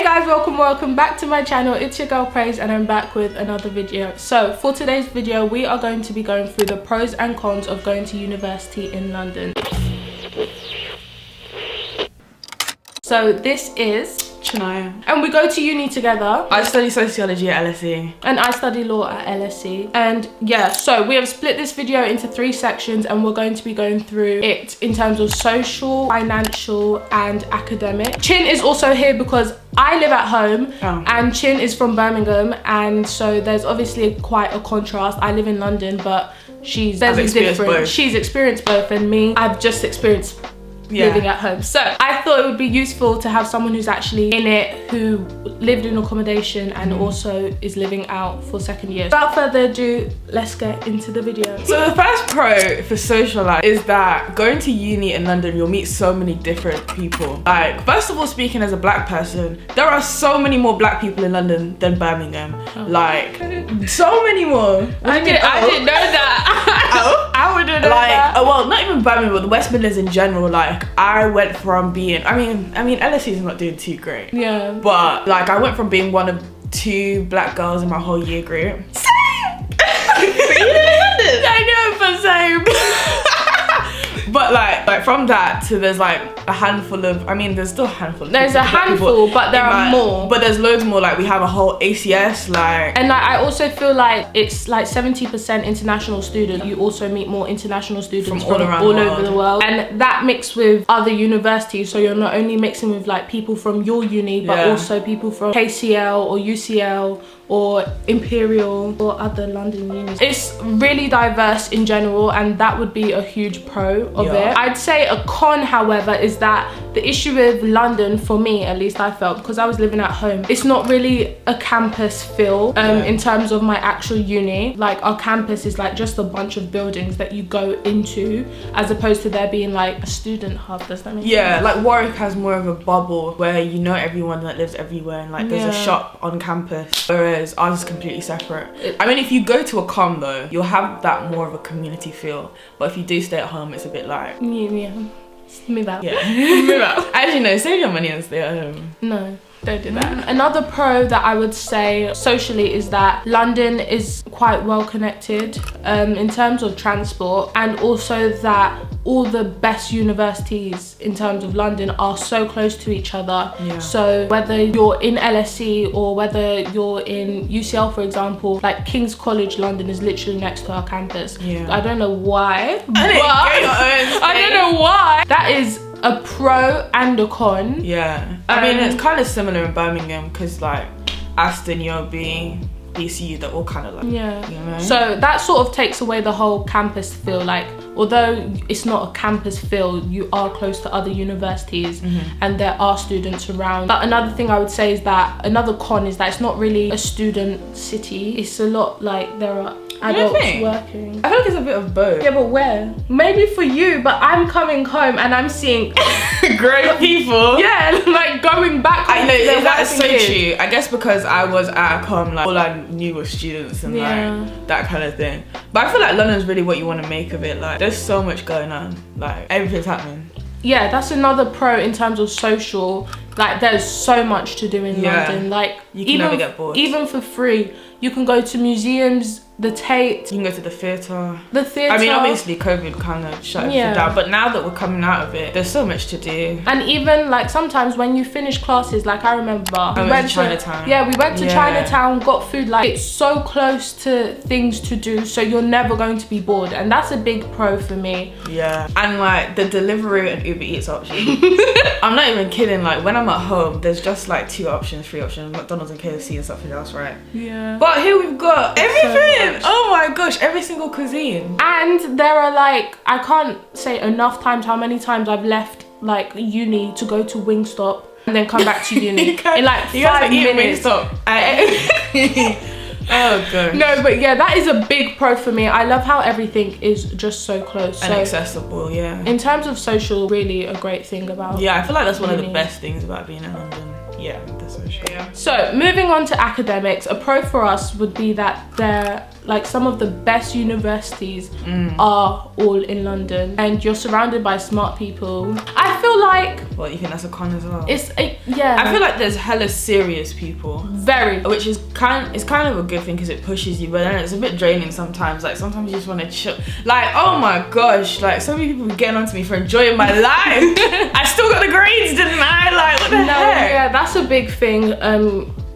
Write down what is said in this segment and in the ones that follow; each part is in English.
guys, welcome back to my channel. It's your girl Praise and I'm back with another video. So for today's video we are going to be going through the pros and cons of going to university in London. So this is Chennai. And we go to uni together. I study sociology at LSE. And I study law at LSE. And yeah, so we have split this video into 3 sections and we're going to be going through it in terms of social, financial and academic. Chin is also here because I live at home and Chin is from Birmingham, and so there's obviously quite a contrast. I live in London, but she's experienced both, and me, I've just experienced living at home. So I thought it would be useful to have someone who's actually in it, who lived in accommodation and also is living out for second year. Without further ado, let's get into the video. So the first pro for social life is that going to uni in London, you'll meet so many different people. Like, first of all, speaking as a black person, there are so many more black people in London than Birmingham. Like, so many more. I didn't know that. I wouldn't know that. Well, not even Birmingham, but the West Midlands in general. Like, I went from being, I mean LSE is not doing too great. Yeah. But like, I went from being one of 2 black girls in my whole year group. Same! I know, but same. But like from that to there's like a handful of, there's still a handful of There's a handful, but there are more. But there's loads more. Like, we have a whole ACS, like. And like, I also feel like it's like 70% international students. You also meet more international students from all over the world. And that mixed with other universities. So you're not only mixing with like people from your uni, but also people from KCL or UCL or Imperial or other London unis. It's really diverse in general, and that would be a huge pro of it. I'd say a con, however, is that the issue with London, for me at least, I felt, because I was living at home, it's not really a campus feel in terms of my actual uni. Like, our campus is like just a bunch of buildings that you go into, as opposed to there being like a student hub. Does that make sense? Yeah, like Warwick has more of a bubble where you know everyone that lives everywhere, and like there's a shop on campus, whereas ours is completely separate. If you go to a com though, you'll have that more of a community feel, but if you do stay at home, it's a bit like move out. Move out. Actually, no, save your money and stay at home. No, don't do that. Another pro that I would say socially is that London is quite well connected in terms of transport, and also that all the best universities in terms of London are so close to each other. So whether you're in LSE or whether you're in UCL, for example, like King's College London is literally next to our campus. I don't know why, I don't know why. That is a pro and a con. It's kind of similar in Birmingham, because like Aston, UOB, BCU, they're all kind of like, you know? So that sort of takes away the whole campus feel. Like, although it's not a campus feel, you are close to other universities and there are students around. But another thing I would say is that, another con is that it's not really a student city. It's a lot like there are adults working. I feel like it's a bit of both. Yeah, but where? Maybe for you, but I'm coming home and I'm seeing great people. Yeah, like going back. I know, that's so true. I guess because I was at a com, like all I knew was students and like that kind of thing. But I feel like London's really what you want to make of it. Like, there's so much going on. Like, everything's happening. Yeah, that's another pro in terms of social. Like, there's so much to do in London. Like, you can never get bored. Even for free, you can go to museums, the Tate. You can go to the theatre. Obviously COVID kind of shut everything down, but now that we're coming out of it, there's so much to do. And even like sometimes when you finish classes, like I remember we went to Chinatown. Yeah, we went to Chinatown, got food. Like, it's so close to things to do, so you're never going to be bored, and that's a big pro for me. Yeah, and like the delivery and Uber Eats option. I'm not even kidding. Like, when I'm at home, there's just like 3 options, McDonald's and KFC and something else, right? Yeah. But here we've got everything. Oh my gosh, every single cuisine. And there are like, I can't say enough times how many times I've left like uni to go to Wingstop and then come back to uni in like 5 minutes. Oh god. No, but yeah, that is a big pro for me. I love how everything is just so close and accessible. In terms of social, really a great thing about I feel like that's one of the best things about being in London. Yeah, that's so true. So moving on to academics, a pro for us would be that they're like some of the best universities are all in London, and you're surrounded by smart people. I feel like, well, you think that's a con as well? Yeah, I feel like there's hella serious people, very, which is kind of a good thing because it pushes you, but then it's a bit draining sometimes. Like sometimes you just want to chill. Like, oh my gosh, like so many people were getting onto me for enjoying my life. I still got the grades, didn't I? Like, what the heck? Yeah, that's a big thing.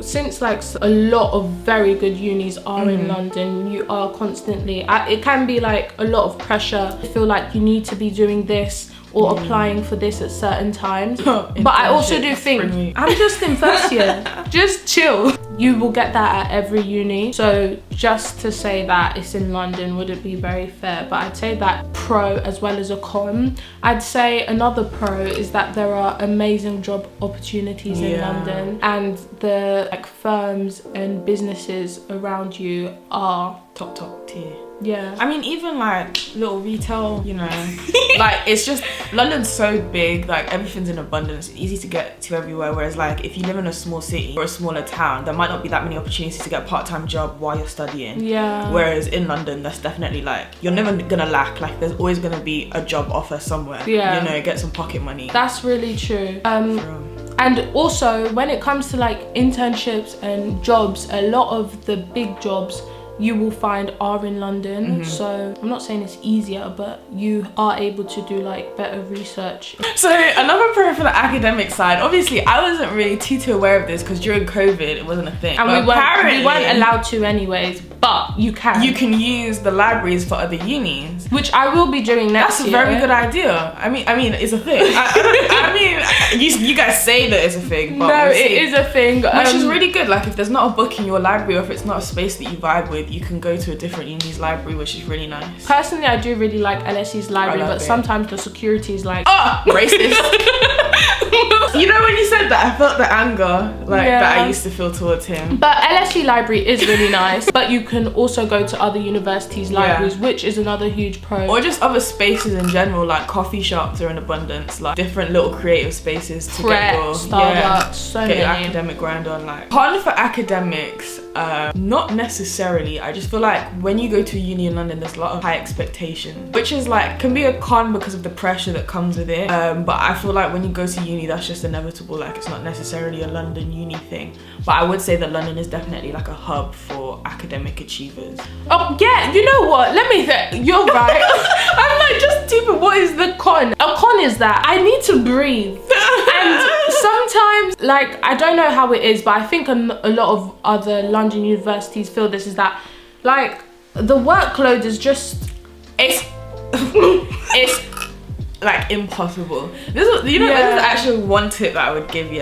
Since like a lot of very good unis are in London, you are constantly, it can be like a lot of pressure. I feel like you need to be doing this or applying for this at certain times. But I also do think, I'm just in first year, just chill. You will get that at every uni. So just to say that it's in London wouldn't be very fair, but I'd say that pro as well as a con. I'd say another pro is that there are amazing job opportunities in London, and the like firms and businesses around you are top tier. Yeah. I mean, even like little retail, you know, like it's just, London's so big, like everything's in abundance, it's easy to get to everywhere. Whereas like if you live in a small city or a smaller town, there might not be that many opportunities to get a part-time job while you're studying. Yeah. Whereas in London, that's definitely like, you're never gonna lack, like there's always gonna be a job offer somewhere. Yeah. You know, get some pocket money. That's really true. And also when it comes to like internships and jobs, a lot of the big jobs you will find are in London. So I'm not saying it's easier, but you are able to do like better research. So another pro for the academic side, obviously I wasn't really too aware of this because during COVID it wasn't a thing, and we weren't allowed to anyways, but you can use the libraries for other unis, which I will be doing next year. That's a very good idea. I mean it's a thing. I mean you guys say that it's a thing, but no, it is a thing, which is really good. Like if there's not a book in your library, or if it's not a space that you vibe with, you can go to a different uni's library, which is really nice. Personally, I do really like LSE's library, but sometimes the security is like, racist. You know, when you said that, I felt the anger that I used to feel towards him. But LSE library is really nice, but you can also go to other universities' libraries, which is another huge pro. Or just other spaces in general, like coffee shops are in abundance, like different little creative spaces to get your Starbucks, your academic grind on. Like con for academics, not necessarily. I just feel like when you go to a uni in London, there's a lot of high expectations, which is like can be a con because of the pressure that comes with it. But I feel like when you go to uni, that's just inevitable. Like it's not necessarily a London uni thing, but I would say that London is definitely like a hub for academic achievers. Oh yeah, you know what? Let me think. You're right. I'm like, just stupid. What is the con? A con is that I need to breathe, and sometimes, like, I don't know how it is, but I think a lot of other London universities feel this, is that like the workload is just it's like impossible. This is actually one tip that I would give.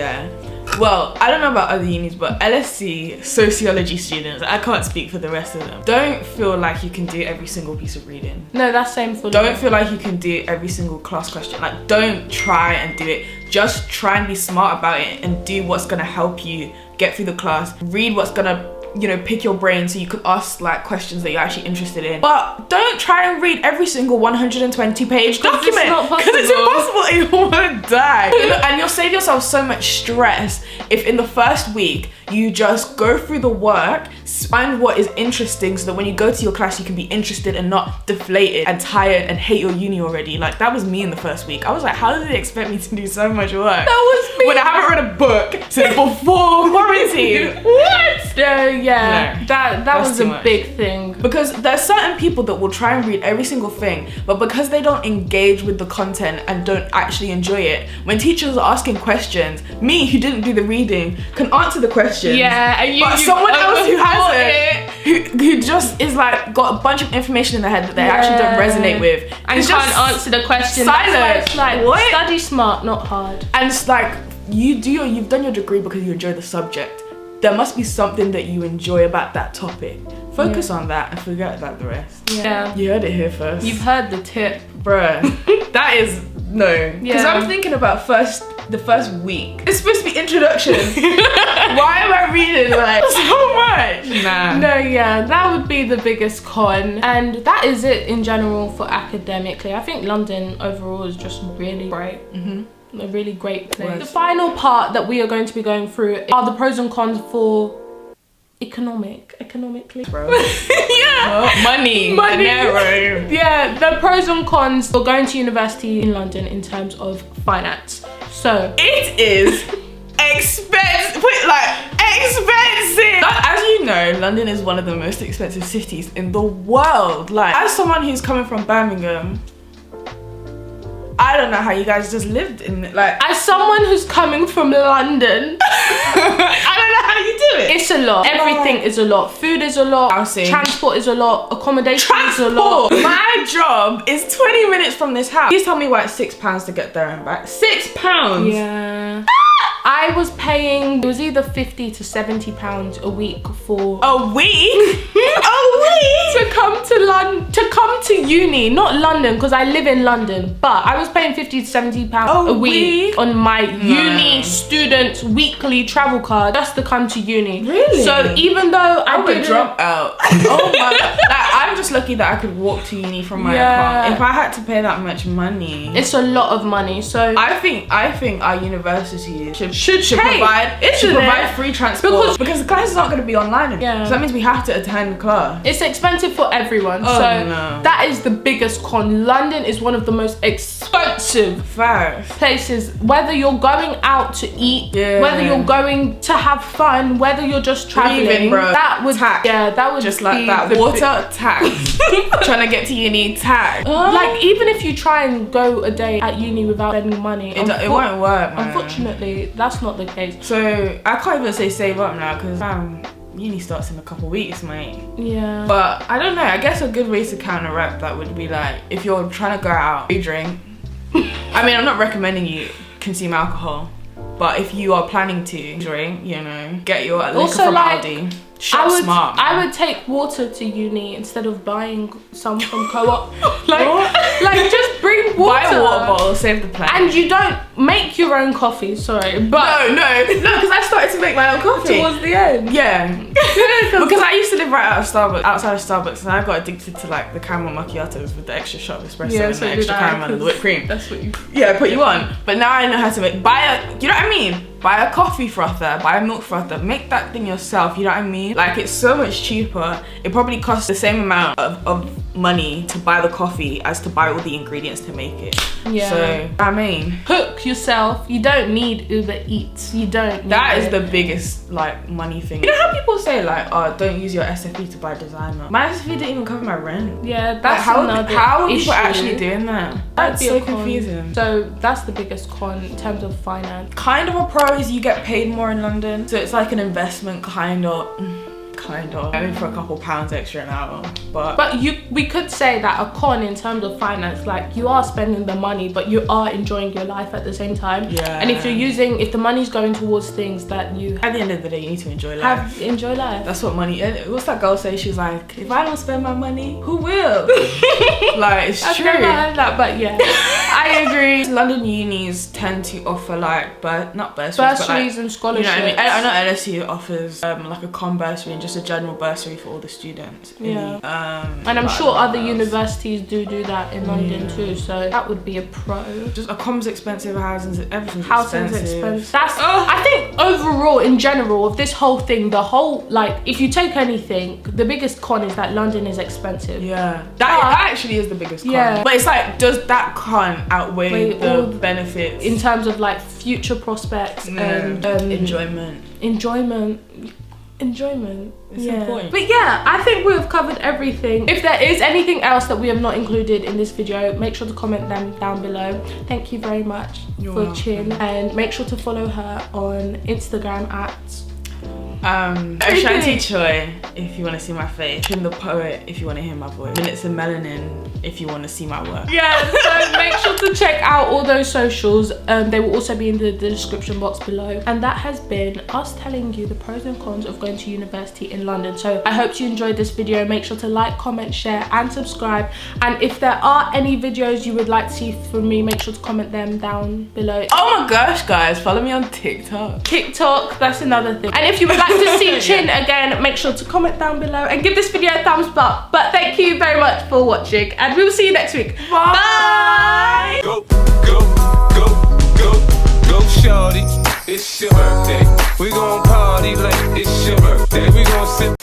Well, I don't know about other unis, but LSE sociology students, I can't speak for the rest of them, don't feel like you can do every single piece of reading. No, that's same for Don't feel like you can do every single class question. Like, don't try and do it. Just try and be smart about it and do what's gonna help you get through the class. Read what's gonna, you know, pick your brain so you can ask like questions that you're actually interested in. But don't try and read every single 120-page document, because it's impossible and you'll want to die. And you'll save yourself so much stress if in the first week you just go through the work, find what is interesting, so that when you go to your class you can be interested and not deflated and tired and hate your uni already. Like that was me in the first week. I was like, how did they expect me to do so much work? That was me. When I haven't read a book since before quarantine. What? Yeah, that was a big thing. Because there's certain people that will try and read every single thing, but because they don't engage with the content and don't actually enjoy it, when teachers are asking questions, me who didn't do the reading can answer the questions. Yeah, and but someone else who hasn't, who just is like got a bunch of information in their head that they actually don't resonate with, and can't answer the question. Silent. It's like, what? Study smart, not hard. And it's like you've done your degree because you enjoy the subject. There must be something that you enjoy about that topic. Focus on that and forget about the rest. Yeah. You heard it here first. You've heard the tip. Bruh. That is, no. Because I'm thinking about the first week. It's supposed to be introduction. Why am I reading like so much? Nah. No, yeah, that would be the biggest con. And that is it in general for academically. I think London overall is just really great. A really great place. The final part that we are going to be going through are the pros and cons for economically, bro. Yeah. Money. Dinero. Yeah, the pros and cons for going to university in London in terms of finance. So it is expensive. Expensive. As you know, London is one of the most expensive cities in the world. Like, as someone who's coming from Birmingham, I don't know how you guys just lived in it. Like, as someone who's coming from London, I don't know how you do it. It's a lot. Everything is a lot. Food is a lot. Housing. Transport is a lot. Accommodation is a lot. My job is 20 minutes from this house. Please tell me why it's £6 to get there and back. £6? Yeah. I was paying, it was either £50 to £70 a week for a week? to come to London, to come to uni, not London because I live in London, but I was paying £50 to £70 a week on my uni student weekly travel card just to come to uni. Really? So even though I would drop out. Oh my god. Like, I'm just lucky that I could walk to uni from my apartment. If I had to pay that much money, it's a lot of money. So I think our university should provide free transport because the classes aren't going to be online anymore. So that means we have to attend class. It's expensive for everyone. That is the biggest con. London is one of the most expensive places, whether you're going out to eat, whether you're going to have fun, whether you're just traveling. That would just like that water tax. Trying to get to uni tax. Like, even if you try and go a day at uni without spending money, it won't work, man. Unfortunately, that's not the case. So I can't even say save up now because uni starts in a couple weeks, mate. Yeah. But I don't know, I guess a good way to counteract that would be like, if you're trying to go out, you drink. I mean, I'm not recommending you consume alcohol, but if you are planning to drink, you know, get your liquor from Aldi. I would take water to uni instead of buying some from Co-op. like just bring water. Buy a water bottle, save the planet. And you don't make your own coffee, sorry. But no, because I started to make my own coffee towards the end. Yeah. Because I used to live right outside of Starbucks, and I got addicted to like the caramel macchiatos with the extra shot of espresso and the extra caramel and the whipped cream. That's what you put you on. But now I know how to make. You know what I mean? Buy a coffee frother, buy a milk frother, make that thing yourself, you know what I mean? Like, it's so much cheaper. It probably costs the same amount of money to buy the coffee as to buy all the ingredients to make it. Yeah. So, I mean, cook yourself. You don't need Uber Eats. You don't need That is the biggest, like, money thing. You know how people say, like, oh, don't use your SFE to buy designer? My SFE didn't even cover my rent. Yeah, that's like, another how are issue. people actually doing that? That's so confusing. So that's the biggest con in terms of finance. Kind of a pro is you get paid more in London, so it's like an investment, kind of. I mean, for a couple pounds extra an hour, but we could say that a con in terms of finance, like, you are spending the money, but you are enjoying your life at the same time. Yeah. And if the money's going towards things that you at the end of the day, you need to enjoy life. Enjoy life. That's what money. What's that girl say? She's like, if I don't spend my money, who will? Like, it's true. I've never heard that, but yeah, I agree. London unis tend to offer like, not bursaries, but like, and scholarships. You know what I mean? I know LSU offers like a com bursary and just a general bursary for all the students. Yeah. And I'm sure other universities do that in London too. So that would be a pro. Just a com's expensive, housing's expensive. That's I think overall, in general, of this whole thing, like, if you take anything, the biggest con is that London is expensive. Yeah. That actually is the biggest con. Yeah. But it's like, does that con outweigh the benefits in terms of like future prospects and enjoyment? It's important. But yeah, I think we've covered everything. If there is anything else that we have not included in this video, make sure to comment them down below. Thank you very much for Chin, and make sure to follow her on Instagram at Ashanti Choi if you want to see my face, Chin the Poet if you want to hear my voice, Minutes of Melanin if you want to see my work. Yeah, so make sure to check out all those socials. They will also be in the description box below. And that has been us telling you the pros and cons of going to university in London. So I hope you enjoyed this video. Make sure to like, comment, share and subscribe. And if there are any videos you would like to see from me, make sure to comment them down below. Oh my gosh, guys, follow me on TikTok. That's another thing. And if you would like to see Chin again, make sure to comment down below and give this video a thumbs up. But thank you very much for watching, and we will see you next week. Bye. Go, go, go, go, go, shorty. It's your birthday. We gon' party like it's your birthday. We gon' sip.